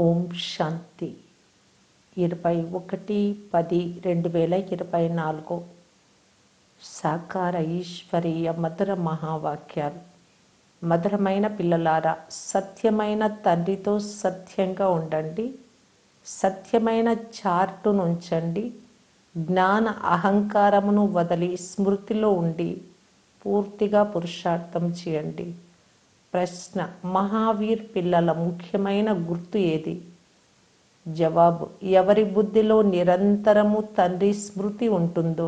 ఓం శాంతి 21/10/2024 సాకార ఈశ్వరీయ మధుర మహావాక్యాలు. మధురమైన పిల్లలారా, సత్యమైన తండ్రితో సత్యంగా ఉండండి. సత్యమైన చార్టును ఉంచండి. జ్ఞాన అహంకారమును వదిలి స్మృతిలో ఉండి పూర్తిగా పురుషార్థం చేయండి. ప్రశ్న: మహావీర్ పిల్లల ముఖ్యమైన గుర్తు ఏది? జవాబు: ఎవరి బుద్ధిలో నిరంతరము తండ్రి స్మృతి ఉంటుందో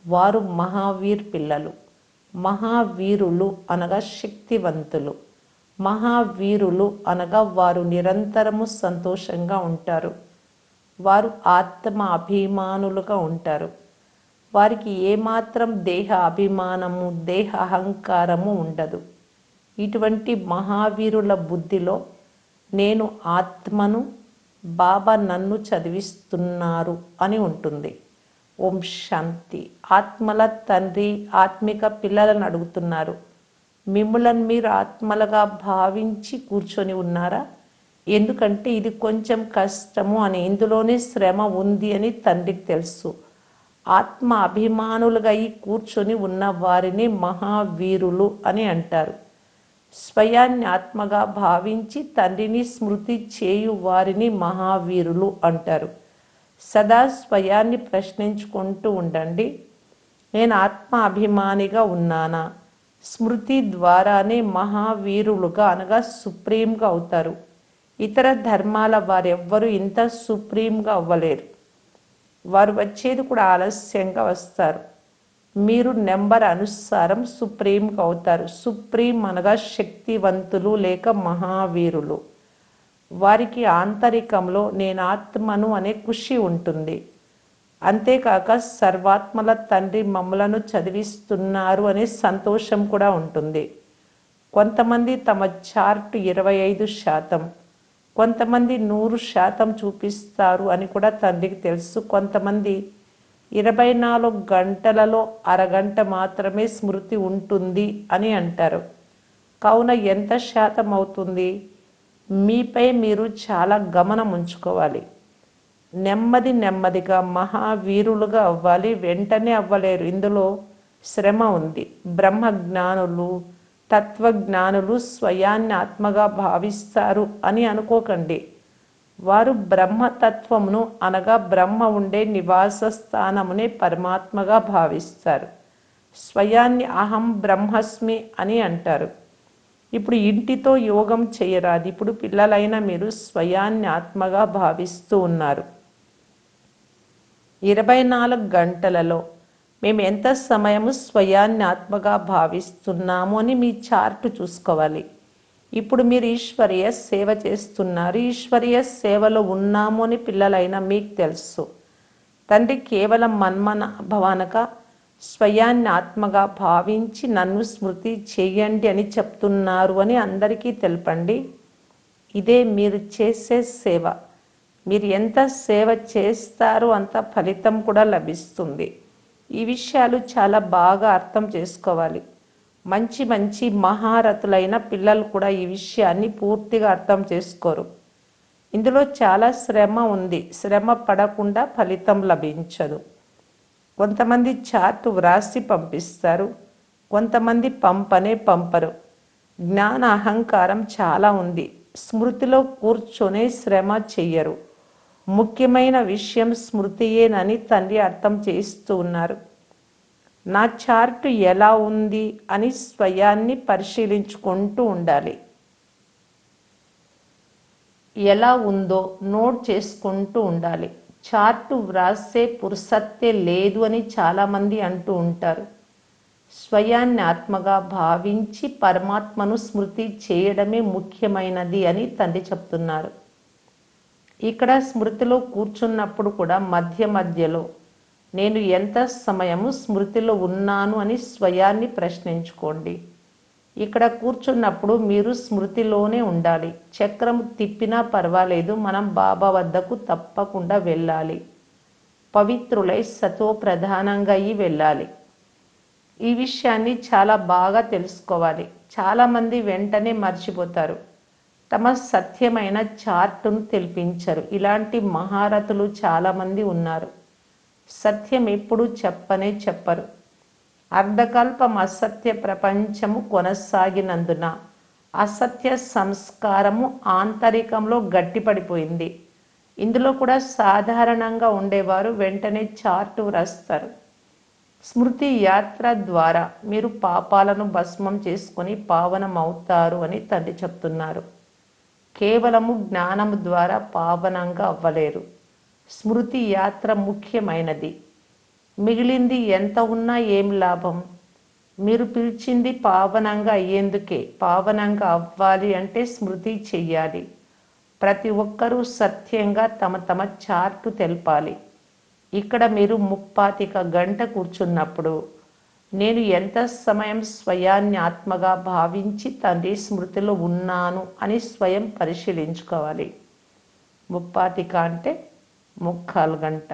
వారు మహావీర్ పిల్లలు. మహావీరులు అనగా శక్తివంతులు. మహావీరులు అనగా వారు నిరంతరము సంతోషంగా ఉంటారు. వారు ఆత్మ అభిమానులుగా ఉంటారు. వారికి ఏమాత్రం దేహ అభిమానము, దేహ అహంకారము ఉండదు. ఇటువంటి మహావీరుల బుద్ధిలో నేను ఆత్మను, బాబా నన్ను చదివిస్తున్నారు అని ఉంటుంది. ఓం శాంతి. ఆత్మల తండ్రి ఆత్మిక పిల్లలను అడుగుతున్నారు, మిమ్మల్ని మీరు ఆత్మలుగా భావించి కూర్చొని ఉన్నారా? ఎందుకంటే ఇది కొంచెం కష్టము అని, ఇందులోనే శ్రమ ఉంది అని తండ్రికి తెలుసు. ఆత్మ అభిమానులుగా ఈ కూర్చొని ఉన్న వారిని మహావీరులు అని అంటారు. స్వయాన్ని ఆత్మగా భావించి తండ్రిని స్మృతి చేయు వారిని మహావీరులు అంటారు. సదా స్వయాన్ని ప్రశ్నించుకుంటూ ఉండండి, నేను ఆత్మ అభిమానిగా ఉన్నానా? స్మృతి ద్వారానే మహావీరులుగా అనగా సుప్రీంగా అవుతారు. ఇతర ధర్మాల వారెవ్వరూ ఇంత సుప్రీంగా అవ్వలేరు. వారు వచ్చేది కూడా ఆలస్యంగా వస్తారు. మీరు నెంబర్ అనుసారం సుప్రీంగా అవుతారు. సుప్రీం అనగా శక్తివంతులు లేక మహావీరులు. వారికి ఆంతరికంలో నేను ఆత్మను అనే ఖుషి ఉంటుంది. అంతేకాక సర్వాత్మల తండ్రి మమ్మలను చదివిస్తున్నారు అనే సంతోషం కూడా ఉంటుంది. కొంతమంది తమ చార్ట్ 25%, కొంతమంది 100% చూపిస్తారు అని కూడా తండ్రికి తెలుసు. కొంతమంది 24 గంటలలో అరగంట మాత్రమే స్మృతి ఉంటుంది అని అంటారు. కావున ఎంత శాతం అవుతుంది? మీపై మీరు చాలా గమనం ఉంచుకోవాలి. నెమ్మదిగా మహావీరులుగా అవ్వాలి. వెంటనే అవ్వలేరు, ఇందులో శ్రమ ఉంది. బ్రహ్మజ్ఞానులు, తత్వజ్ఞానులు స్వయాన్ని ఆత్మగా భావిస్తారు అని అనుకోకండి. వారు బ్రహ్మతత్వమును అనగా బ్రహ్మ ఉండే నివాస స్థానమునే పరమాత్మగా భావిస్తారు. స్వయాన్ని అహం బ్రహ్మస్మి అని అంటారు. ఇప్పుడు ఇంటితో యోగం చేయరాదు. ఇప్పుడు పిల్లలైన మీరు స్వయాన్ని ఆత్మగా భావిస్తూ ఉన్నారు. 24 గంటలలో మేము ఎంత సమయము స్వయాన్ని ఆత్మగా భావిస్తున్నాము అని మీ చార్టు చూసుకోవాలి. ఇప్పుడు మీరు ఈశ్వరీయ సేవ చేస్తున్నారు. ఈశ్వరీయ సేవలో ఉన్నాము అని పిల్లలైనా మీకు తెలుసు. తండ్రి కేవలం మన్మన భవనగా స్వయాన్ని ఆత్మగా భావించి నన్ను స్మృతి చేయండి అని చెప్తున్నారు అని అందరికీ తెలపండి. ఇదే మీరు చేసే సేవ. మీరు ఎంత సేవ చేస్తారో అంత ఫలితం కూడా లభిస్తుంది. ఈ విషయాలు చాలా బాగా అర్థం చేసుకోవాలి. మంచి మహారథులైన పిల్లలు కూడా ఈ విషయాన్ని పూర్తిగా అర్థం చేసుకోరు. ఇందులో చాలా శ్రమ ఉంది. శ్రమ పడకుండా ఫలితం లభించదు. కొంతమంది చార్ట్ వ్రాసి పంపిస్తారు, కొంతమంది పంపరు. జ్ఞాన అహంకారం చాలా ఉంది. స్మృతిలో కూర్చొనే శ్రమ చెయ్యరు. ముఖ్యమైన విషయం స్మృతియేనని తండ్రి అర్థం చేస్తూ ఉన్నారు. నా చార్టు ఎలా ఉంది అని స్వయాన్ని పరిశీలించుకుంటూ ఉండాలి. ఎలా ఉందో నోట్ చేసుకుంటూ ఉండాలి. చార్టు వ్రాసే పురుసత్తే లేదు అని చాలామంది అంటూ ఉంటారు. స్వయాన్ని ఆత్మగా భావించి పరమాత్మను స్మృతి చేయడమే ముఖ్యమైనది అని తండ్రి చెప్తున్నారు. ఇక్కడ స్మృతిలో కూర్చున్నప్పుడు కూడా మధ్యలో నేను ఎంత సమయము స్మృతిలో ఉన్నాను అని స్వయాన్ని ప్రశ్నించుకోండి. ఇక్కడ కూర్చున్నప్పుడు మీరు స్మృతిలోనే ఉండాలి. చక్రం తిప్పినా పర్వాలేదు, మనం బాబా వద్దకు తప్పకుండా వెళ్ళాలి. పవిత్రులై సతో ప్రధానంగా వెళ్ళాలి. ఈ విషయాన్ని చాలా బాగా తెలుసుకోవాలి. చాలామంది వెంటనే మర్చిపోతారు. తమ సత్యమైన చార్టును తెలిపించరు. ఇలాంటి మహారథులు చాలామంది ఉన్నారు. సత్యం ఎప్పుడు చెప్పరు. అర్ధకల్పం అసత్య ప్రపంచము కొనసాగినందున అసత్య సంస్కారము ఆంతరికంలో గట్టిపడిపోయింది. ఇందులో కూడా సాధారణంగా ఉండేవారు వెంటనే చార్టు వ్రాస్తారు. స్మృతి యాత్ర ద్వారా మీరు పాపాలను భస్మం చేసుకొని పావనం అవుతారు అని తండ్రి చెప్తున్నారు. కేవలము జ్ఞానము ద్వారా పావనంగా అవ్వలేరు. స్మృతి యాత్ర ముఖ్యమైనది. మిగిలింది ఎంత ఉన్నా ఏం లాభం? మీరు పిలిచింది పావనంగా అయ్యేందుకే. పావనంగా అవ్వాలి అంటే స్మృతి చెయ్యాలి. ప్రతి ఒక్కరూ సత్యంగా తమ తమ చార్టు తెలపాలి. ఇక్కడ మీరు 35 గంట కూర్చున్నప్పుడు నేను ఎంత సమయం స్వయాన్ని ఆత్మగా భావించి తండ్రి స్మృతిలో ఉన్నాను అని స్వయం పరిశీలించుకోవాలి. 35 అంటే 3/4 గంట.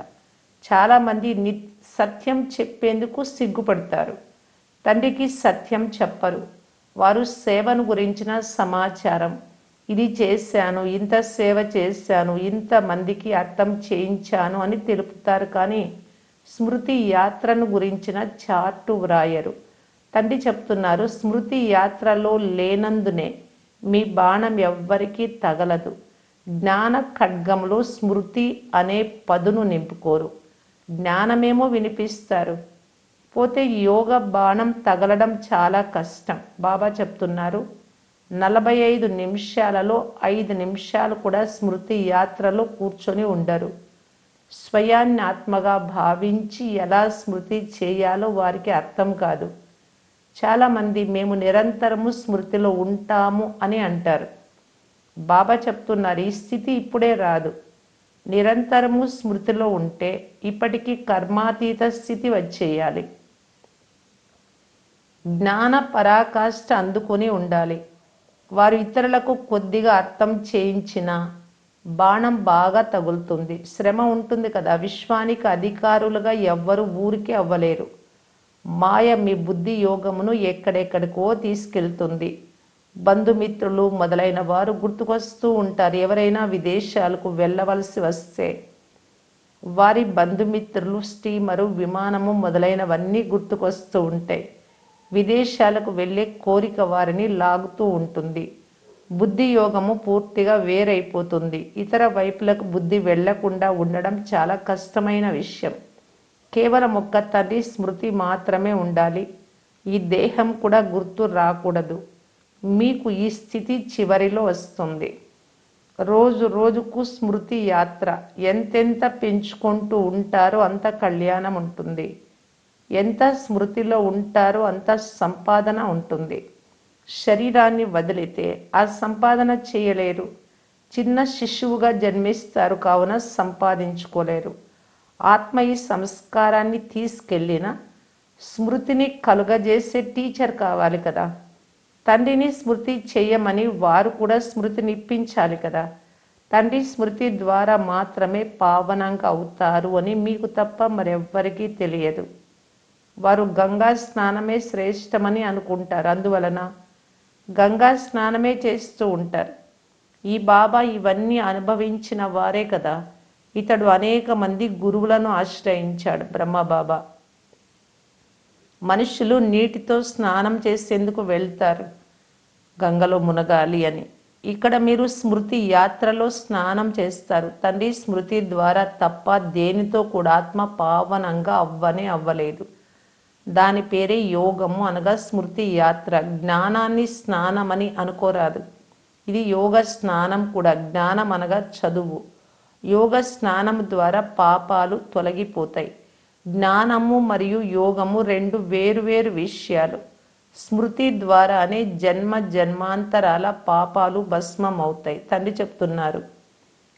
చాలామంది సత్యం చెప్పేందుకు సిగ్గుపడతారు. తండ్రికి సత్యం చెప్పరు. వారు సేవను గురించిన సమాచారం, ఇది చేశాను, ఇంత సేవ చేశాను, ఇంతమందికి అర్థం చేయించాను అని తెలుపుతారు. కానీ స్మృతి యాత్రను గురించిన చార్టు వ్రాయరు. తండ్రి చెప్తున్నారు, స్మృతి యాత్రలో లేనందునే మీ బాణం ఎవ్వరికీ తగలదు. జ్ఞాన ఖడ్గంలో స్మృతి అనే పదును నింపుకోరు. జ్ఞానమేమో వినిపిస్తారు. పోతే యోగ బాణం తగలడం చాలా కష్టం. బాబా చెప్తున్నారు, 45 నిమిషాలలో 5 నిమిషాలు కూడా స్మృతి యాత్రలో కూర్చొని ఉండరు. స్వయాన్ని ఆత్మగా భావించి ఎలా స్మృతి చేయాలో వారికి అర్థం కాదు. చాలామంది మేము నిరంతరము స్మృతిలో ఉంటాము అని అంటారు. బాబా చెప్తున్నారు, ఈ స్థితి ఇప్పుడే రాదు. నిరంతరము స్మృతిలో ఉంటే ఇప్పటికీ కర్మాతీత స్థితి వచ్చేయాలి. జ్ఞాన పరాకాష్ఠ అందుకొని ఉండాలి. వారు ఇతరులకు కొద్దిగా అర్థం చేయించిన బాణం బాగా తగులుతుంది. శ్రమ ఉంటుంది కదా. విశ్వానికి అధికారులుగా ఎవ్వరు ఊరికే అవ్వలేరు. మాయ మీ బుద్ధి యోగమును ఎక్కడెక్కడికో తీసుకెళ్తుంది. బంధుమిత్రులు మొదలైన వారు గుర్తుకొస్తూ ఉంటారు. ఎవరైనా విదేశాలకు వెళ్ళవలసి వస్తే వారి బంధుమిత్రులు, స్టీమరు, విమానము మొదలైనవన్నీ గుర్తుకొస్తూ ఉంటాయి. విదేశాలకు వెళ్ళే కోరిక వారిని లాగుతూ ఉంటుంది. బుద్ధి యోగము పూర్తిగా వేరైపోతుంది. ఇతర వైపులకు బుద్ధి వెళ్లకుండా ఉండడం చాలా కష్టమైన విషయం. కేవలం ఒక్క తండ్రి స్మృతి మాత్రమే ఉండాలి. ఈ దేహం కూడా గుర్తు రాకూడదు. మీకు ఈ స్థితి చివరిలో వస్తుంది. రోజు రోజుకు స్మృతి యాత్ర ఎంతెంత పెంచుకుంటూ ఉంటారో అంత కళ్యాణం ఉంటుంది. ఎంత స్మృతిలో ఉంటారో అంత సంపాదన ఉంటుంది. శరీరాన్ని వదిలితే ఆ సంపాదన చేయలేరు. చిన్న శిశువుగా జన్మిస్తారు కావున సంపాదించుకోలేరు. ఆత్మ ఈ సంస్కారాన్ని తీసుకెళ్ళిన స్మృతిని కలుగజేసే టీచర్ కావాలి కదా. తండ్రిని స్మృతి చేయమని వారు కూడా స్మృతిని ఇప్పించాలి కదా. తండ్రి స్మృతి ద్వారా మాత్రమే పావనంగా అవుతారు అని మీకు తప్ప మరెవ్వరికీ తెలియదు. వారు గంగా స్నానమే శ్రేష్టమని అనుకుంటారు. అందువలన గంగా స్నానమే చేస్తూ ఉంటారు. ఈ బాబా ఇవన్నీ అనుభవించిన వారే కదా. ఇతడు అనేక మంది గురువులను ఆశ్రయించాడు. బ్రహ్మబాబా మనుషులు నీటితో స్నానం చేసేందుకు వెళ్తారు, గంగలో మునగాలి అని. ఇక్కడ మీరు స్మృతి యాత్రలో స్నానం చేస్తారు. తండ్రి స్మృతి ద్వారా తప్ప దేనితో కూడా ఆత్మ పావనంగా అవ్వలేదు. దాని పేరే యోగము, అనగా స్మృతి యాత్ర. జ్ఞానాన్ని స్నానమని అనుకోరాదు. ఇది యోగ స్నానం కూడా. జ్ఞానం అనగా చదువు. యోగ స్నానం ద్వారా పాపాలు తొలగిపోతాయి. జ్ఞానము మరియు యోగము రెండు వేరు విషయాలు. స్మృతి ద్వారానే జన్మ జన్మాంతరాల పాపాలు భస్మం అవుతాయి. తండ్రి చెప్తున్నారు,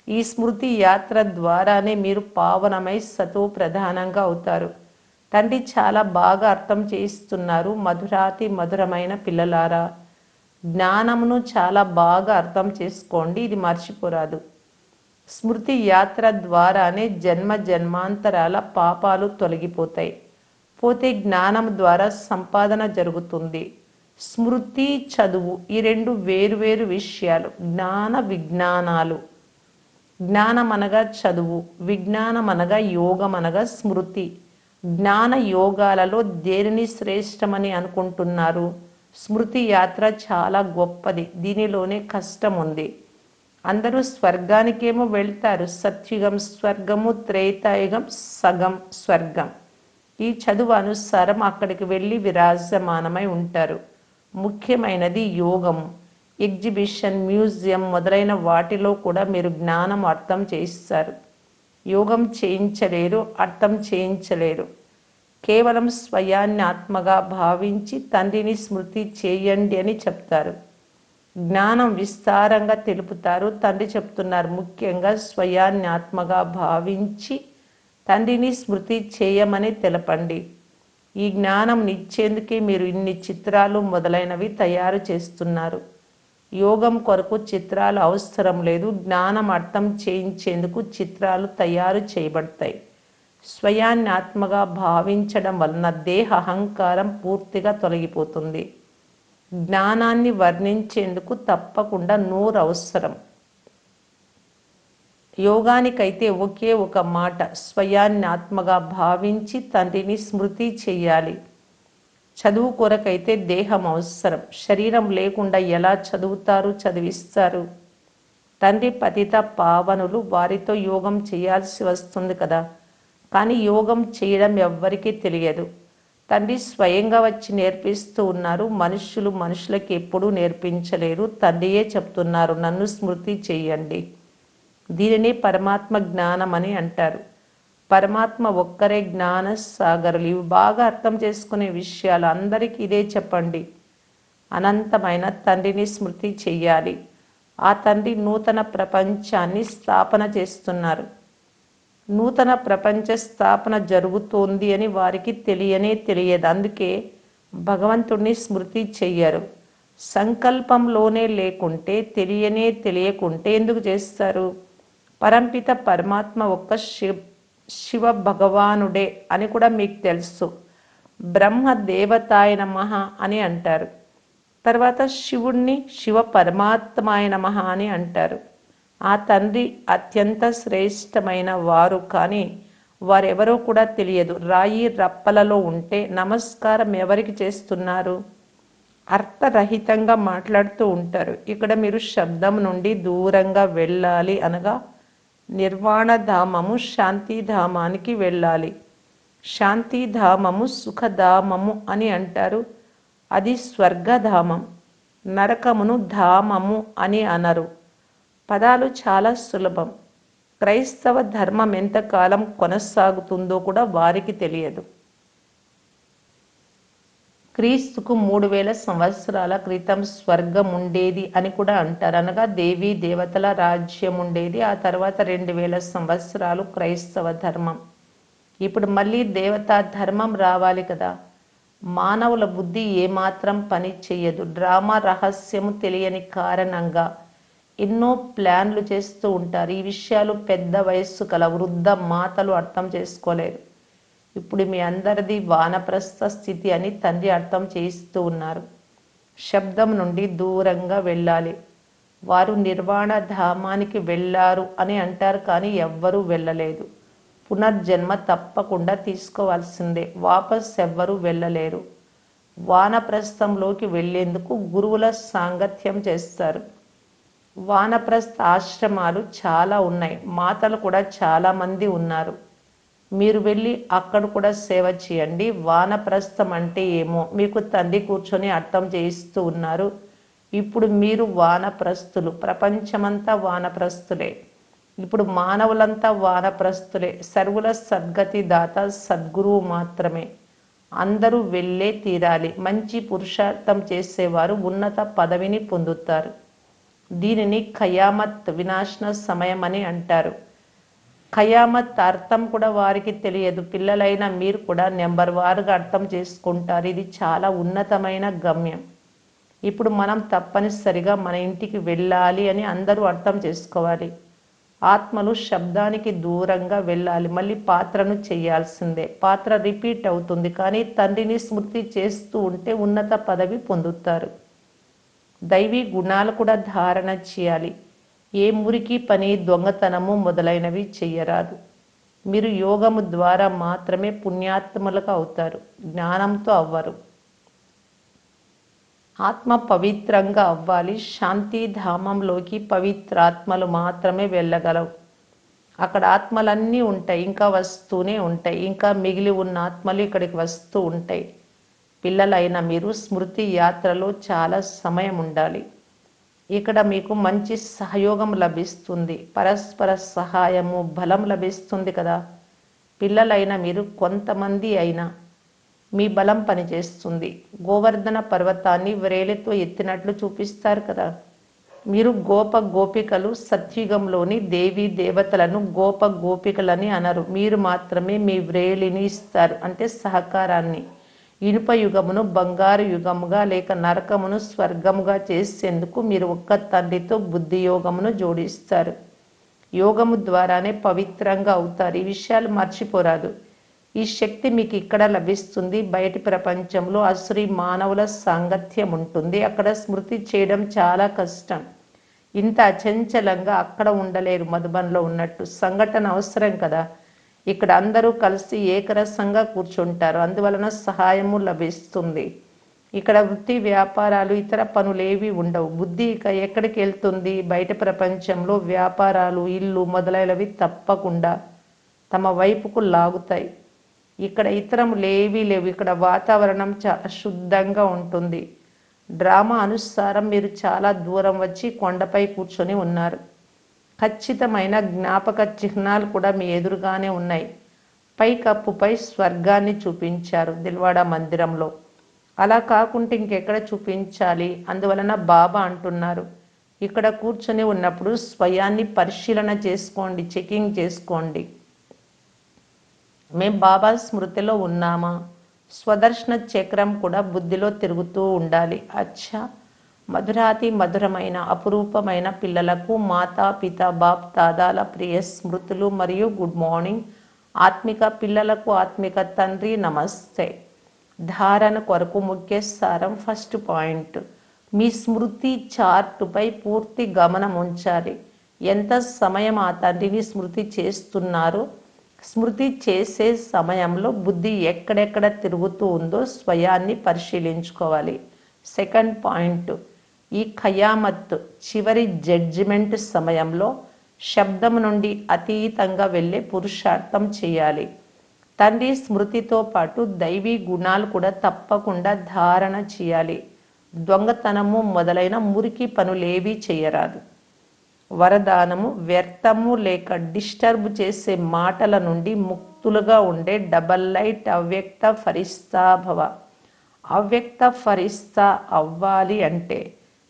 ఈ స్మృతి యాత్ర ద్వారానే మీరు పావనమై సతో ప్రధానంగా అవుతారు. తండ్రి చాలా బాగా అర్థం చేయిస్తున్నారు. మధురాతి మధురమైన పిల్లలారా, జ్ఞానమును చాలా బాగా అర్థం చేసుకోండి. ఇది మర్చిపోరాదు. స్మృతి యాత్ర ద్వారానే జన్మ జన్మాంతరాల పాపాలు తొలగిపోతాయి. పోతే జ్ఞానం ద్వారా సంపాదన జరుగుతుంది. స్మృతి, చదువు ఈ రెండు వేరు విషయాలు. జ్ఞాన విజ్ఞానాలు. జ్ఞానం అనగా చదువు, విజ్ఞానం అనగా యోగం అనగా స్మృతి. జ్ఞాన యోగాలలో దేనిని శ్రేష్టమని అనుకుంటున్నారు? స్మృతి యాత్ర చాలా గొప్పది, దీనిలోనే కష్టం ఉంది. అందరూ స్వర్గానికేమో వెళ్తారు. సత్యుగం స్వర్గము, త్రేతాయుగం సగం స్వర్గం. ఈ చదువు అనుసారం అక్కడికి వెళ్ళి విరాజమానమై ఉంటారు. ముఖ్యమైనది యోగము. ఎగ్జిబిషన్, మ్యూజియం మొదలైన వాటిలో కూడా మీరు జ్ఞానం అర్థం చేయిస్తారు. యోగం చేయించలేరు, అర్థం చేయించలేరు. కేవలం స్వయాన్ని ఆత్మగా భావించి తండ్రిని స్మృతి చేయండి అని చెప్తారు. జ్ఞానం విస్తారంగా తెలుపుతారు. తండ్రి చెప్తున్నారు, ముఖ్యంగా స్వయాన్ని ఆత్మగా భావించి తండ్రిని స్మృతి చేయమని తెలపండి. ఈ జ్ఞానం ఇచ్చేందుకే మీరు ఇన్ని చిత్రాలు మొదలైనవి తయారు చేస్తున్నారు. యోగం కొరకు చిత్రాలు అవసరం లేదు. జ్ఞానం అర్థం చేయించేందుకు చిత్రాలు తయారు చేయబడతాయి. స్వయాన్ని ఆత్మగా భావించడం వలన దేహ అహంకారం పూర్తిగా తొలగిపోతుంది. జ్ఞానాన్ని వర్ణించేందుకు తప్పకుండా నోరు అవసరం. యోగానికైతే ఒకే ఒక మాట, స్వయాన్ని ఆత్మగా భావించి తండ్రిని స్మృతి చెయ్యాలి. చదువు కొరకైతే దేహం అవసరం. శరీరం లేకుండా ఎలా చదువుతారు, చదివిస్తారు? తండ్రి పతిత పావనులు, వారితో యోగం చేయాల్సి వస్తుంది కదా. కానీ యోగం చేయడం ఎవ్వరికీ తెలియదు. తండ్రి స్వయంగా వచ్చి నేర్పిస్తూ ఉన్నారు. మనుషులకి ఎప్పుడూ నేర్పించలేరు. తండ్రియే చెప్తున్నారు, నన్ను స్మృతి చెయ్యండి. దీనిని పరమాత్మ జ్ఞానం అని అంటారు. పరమాత్మ ఒక్కరే జ్ఞాన సాగరులు. ఇవి బాగా అర్థం చేసుకునే విషయాలు. అందరికీ ఇదే చెప్పండి. అనంతమైన తండ్రిని స్మృతి చెయ్యాలి. ఆ తండ్రి నూతన ప్రపంచాన్ని స్థాపన చేస్తున్నారు. నూతన ప్రపంచ స్థాపన జరుగుతోంది అని వారికి తెలియదు. అందుకే భగవంతుడిని స్మృతి చెయ్యరు. సంకల్పంలోనే లేకుంటే, తెలియకుంటే ఎందుకు చేస్తారు? పరంపిత పరమాత్మ ఒక్క శివ భగవానుడే అని కూడా మీకు తెలుసు. బ్రహ్మ దేవతాయ నమః అని అంటారు. తర్వాత శివుణ్ణి శివ పరమాత్మాయ నమః అని అంటారు. ఆ తండ్రి అత్యంత శ్రేష్టమైన వారు. కానీ వారెవరో కూడా తెలియదు. రాయి రప్పలలో ఉంటే నమస్కారం ఎవరికి చేస్తున్నారు? అర్థరహితంగా మాట్లాడుతూ ఉంటారు. ఇక్కడ మీరు శబ్దం నుండి దూరంగా వెళ్ళాలి అనగా నిర్వాణధామము, శాంతిధామానికి వెళ్ళాలి. శాంతిధామము సుఖధామము అని అంటారు. అది స్వర్గధామం. నరకమును ధామము అని అనరు. పదాలు చాలా సులభం. క్రైస్తవ ధర్మం ఎంతకాలం కొనసాగుతుందో కూడా వారికి తెలియదు. క్రీస్తుకు 3000 సంవత్సరాల క్రితం స్వర్గం ఉండేది అని కూడా అంటారు. అనగా దేవీ దేవతల రాజ్యం ఉండేది. ఆ తర్వాత 2000 సంవత్సరాలు క్రైస్తవ ధర్మం. ఇప్పుడు మళ్ళీ దేవతా ధర్మం రావాలి కదా. మానవుల బుద్ధి ఏమాత్రం పని చెయ్యదు. డ్రామా రహస్యము తెలియని కారణంగా ఎన్నో ప్లాన్లు చేస్తూ ఉంటారు. ఈ విషయాలు పెద్ద వయస్సు కల వృద్ధ మాతలు అర్థం చేసుకోలేరు. ఇప్పుడు మీ అందరిది వానప్రస్థ స్థితి అని తండ్రి అర్థం చేయిస్తూ ఉన్నారు. శబ్దం నుండి దూరంగా వెళ్ళాలి. వారు నిర్వాణ ధామానికి వెళ్ళారు అని అంటారు, కానీ ఎవ్వరూ వెళ్ళలేదు. పునర్జన్మ తప్పకుండా తీసుకోవాల్సిందే. వాపస్ ఎవ్వరూ వెళ్ళలేరు. వానప్రస్థంలోకి వెళ్ళేందుకు గురువుల సాంగత్యం చేస్తారు. వానప్రస్థ ఆశ్రమాలు చాలా ఉన్నాయి. మాతలు కూడా చాలా మంది ఉన్నారు. మీరు వెళ్ళి అక్కడ కూడా సేవ చేయండి. వానప్రస్థం అంటే ఏమో మీకు తండ్రి కూర్చొని అర్థం చేయిస్తూ ఉన్నారు. ఇప్పుడు మీరు వానప్రస్థులు. ప్రపంచమంతా వానప్రస్థులే. ఇప్పుడు మానవులంతా వానప్రస్థులే. సర్వుల సద్గతి దాత సద్గురువు మాత్రమే. అందరూ వెళ్ళే తీరాలి. మంచి పురుషార్థం చేసేవారు ఉన్నత పదవిని పొందుతారు. దీనిని ఖయామత్, వినాశన సమయం అని అంటారు. ఖయామత్ అర్థం కూడా వారికి తెలియదు. పిల్లలైన మీరు కూడా నెంబర్ వారుగా అర్థం చేసుకుంటారు. ఇది చాలా ఉన్నతమైన గమ్యం. ఇప్పుడు మనం తప్పనిసరిగా మన ఇంటికి వెళ్ళాలి అని అందరూ అర్థం చేసుకోవాలి. ఆత్మలు శబ్దానికి దూరంగా వెళ్ళాలి, మళ్ళీ పాత్రను చేయాల్సిందే. పాత్ర రిపీట్ అవుతుంది, కానీ తండ్రిని స్మృతి చేస్తూ ఉంటే ఉన్నత పదవి పొందుతారు. దైవీ గుణాలు కూడా ధారణ చేయాలి. ఏ మురికి పని, దొంగతనము మొదలైనవి చెయ్యరాదు. మీరు యోగము ద్వారా మాత్రమే పుణ్యాత్ములుగా అవుతారు, జ్ఞానంతో అవ్వరు. ఆత్మ పవిత్రంగా అవ్వాలి. శాంతిధామంలోకి పవిత్రాత్మలు మాత్రమే వెళ్ళగలవు. అక్కడ ఆత్మలన్నీ ఉంటాయి, ఇంకా వస్తూనే ఉంటాయి. ఇంకా మిగిలి ఉన్న ఆత్మలు ఇక్కడికి వస్తూ ఉంటాయి. పిల్లలైన మీరు స్మృతి యాత్రలో చాలా సమయం ఉండాలి. ఇక్కడ మీకు మంచి సహయోగం లభిస్తుంది, పరస్పర సహాయము, బలం లభిస్తుంది కదా. పిల్లలైన మీరు కొంతమంది అయినా మీ బలం పనిచేస్తుంది. గోవర్ధన పర్వతాన్ని వ్రేలితో ఎత్తినట్లు చూపిస్తారు కదా. మీరు గోప గోపికలు. సత్యుగంలోని దేవీ దేవతలను గోప గోపికలని అనరు. మీరు మాత్రమే మీ వ్రేలిని ఇస్తారు, అంటే సహకారాన్ని. ఇనుప యుగమును బంగారు యుగముగా లేక నరకమును స్వర్గముగా చేసేందుకు మీరు ఒక్క తండ్రితో బుద్ధి యోగమును జోడిస్తారు. యోగము ద్వారానే పవిత్రంగా అవుతారు. ఈ విషయాలు మర్చిపోరాదు. ఈ శక్తి మీకు ఇక్కడ లభిస్తుంది. బయటి ప్రపంచంలో అసురీ మానవుల సాంగత్యం ఉంటుంది. అక్కడ స్మృతి చేయడం చాలా కష్టం. ఇంత అచంచలంగా అక్కడ ఉండలేరు. మధుబన్లో ఉన్నట్టు సంఘటన అవసరం కదా. ఇక్కడ అందరూ కలిసి ఏకరసంగా కూర్చుంటారు, అందువలన సహాయము లభిస్తుంది. ఇక్కడ వృత్తి వ్యాపారాలు, ఇతర పనులేవి ఉండవు. బుద్ధి ఇక ఎక్కడికి వెళ్తుంది? బయట ప్రపంచంలో వ్యాపారాలు, ఇల్లు మొదలైనవి తప్పకుండా తమ వైపుకు లాగుతాయి. ఇక్కడ ఇతరములేవీ లేవు. ఇక్కడ వాతావరణం చాలా శుద్ధంగా ఉంటుంది. డ్రామా అనుసారం మీరు చాలా దూరం వచ్చి కొండపై కూర్చొని ఉన్నారు. ఖచ్చితమైన జ్ఞాపక చిహ్నాలు కూడా మీ ఎదురుగానే ఉన్నాయి. పైకప్పుపై స్వర్గాన్ని చూపించారు దిల్వాడా మందిరంలో. అలా కాకుంటే ఇంకెక్కడ చూపించాలి? అందువలన బాబా అంటున్నారు, ఇక్కడ కూర్చొని ఉన్నప్పుడు స్వయాన్ని పరిశీలన చేసుకోండి, చెకింగ్ చేసుకోండి. మేం బాబా స్మృతిలో ఉన్నామా? స్వదర్శన చక్రం కూడా బుద్ధిలో తిరుగుతూ ఉండాలి. అచ్చా, మధురాతి మధురమైన అపురూపమైన పిల్లలకు మాతా పిత బాప్ దాదాల ప్రియ స్మృతులు మరియు గుడ్ మార్నింగ్. ఆత్మిక పిల్లలకు ఆత్మిక తండ్రి నమస్తే. ధారణ కొరకు ముఖ్య సారం. ఫస్ట్ పాయింట్, మీ స్మృతి చార్టుపై పూర్తి గమనం ఉంచాలి. ఎంత సమయం ఆ తండ్రిని స్మృతి చేస్తున్నారో, స్మృతి చేసే సమయంలో బుద్ధి ఎక్కడెక్కడ తిరుగుతూ ఉందో స్వయాన్ని పరిశీలించుకోవాలి. సెకండ్ పాయింట్, ఈ ఖయామత్ చివరి జడ్జిమెంట్ సమయంలో శబ్దం నుండి అతీతంగా వెళ్ళే పురుషార్థం చేయాలి. తండ్రి స్మృతితో పాటు దైవీ గుణాలు కూడా తప్పకుండా ధారణ చేయాలి. దొంగతనము మొదలైన మురికి పనులేవీ చేయరాదు. వరదానము, వ్యర్థము లేక డిస్టర్బ్ చేసే మాటల నుండి ముక్తులుగా ఉండే డబల్ లైట్ అవ్యక్త ఫరిస్తా భవ. అవ్యక్త ఫరిస్తా అవ్వాలి అంటే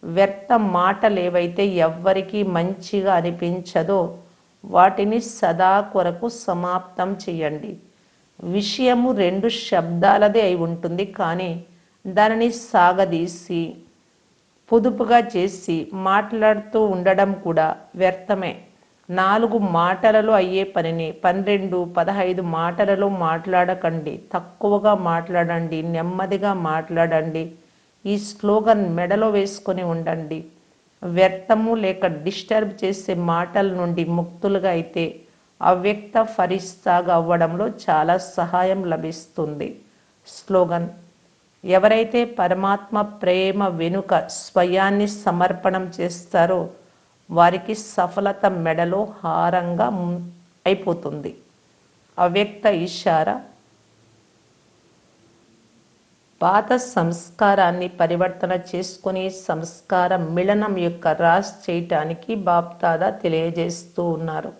వ్యర్థ మాటలు ఏవైతే ఎవ్వరికీ మంచిగా అనిపించదో వాటిని సదా కొరకు సమాప్తం చేయండి. విషయము 2 శబ్దాలదే అయి ఉంటుంది, కానీ దానిని సాగదీసి పొదుపుగా చేసి మాట్లాడుతూ ఉండడం కూడా వ్యర్థమే. 4 మాటలలో అయ్యే పనిని 12, 15 మాటలలో మాట్లాడకండి. తక్కువగా మాట్లాడండి, నెమ్మదిగా మాట్లాడండి. ఈ స్లోగన్ మెడలో వేసుకొని ఉండండి. వ్యర్థము లేక డిస్టర్బ్ చేసే మాటల నుండి ముక్తులుగా అయితే అవ్యక్త ఫరిస్తాగా అవ్వడంలో చాలా సహాయం లభిస్తుంది. స్లోగన్, ఎవరైతే పరమాత్మ ప్రేమ వెనుక స్వయాన్ని సమర్పణం చేస్తారో వారికి సఫలత మెడలో హారంగా అయిపోతుంది. అవ్యక్త ఇషారా, పాత సంస్కారాన్ని పరివర్తన చేసుకుని సంస్కార మిళనం యొక్క రాస్ చేయటానికి బాప్దాదా తెలియజేస్తూ ఉన్నారు.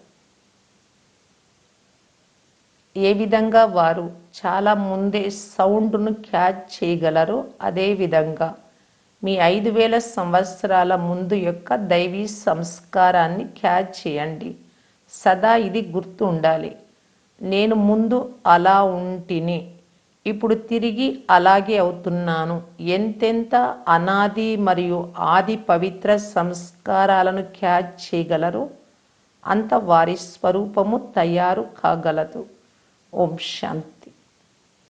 ఏ విధంగా వారు చాలా ముందే సౌండ్ను క్యాచ్ చేయగలరో అదేవిధంగా మీ 5000 సంవత్సరాల ముందు యొక్క దైవీ సంస్కారాన్ని క్యాచ్ చేయండి. సదా ఇది గుర్తు ఉండాలి. నేను ముందు అలా ఉంటిని, ఇప్పుడు తిరిగి అలాగే అవుతున్నాను. ఎంతెంత అనాది మరియు ఆది పవిత్ర సంస్కారాలను క్యాచ్ చేయగలరో అంత వారి స్వరూపము తయారు కాగలదు. ఓం శాంతి.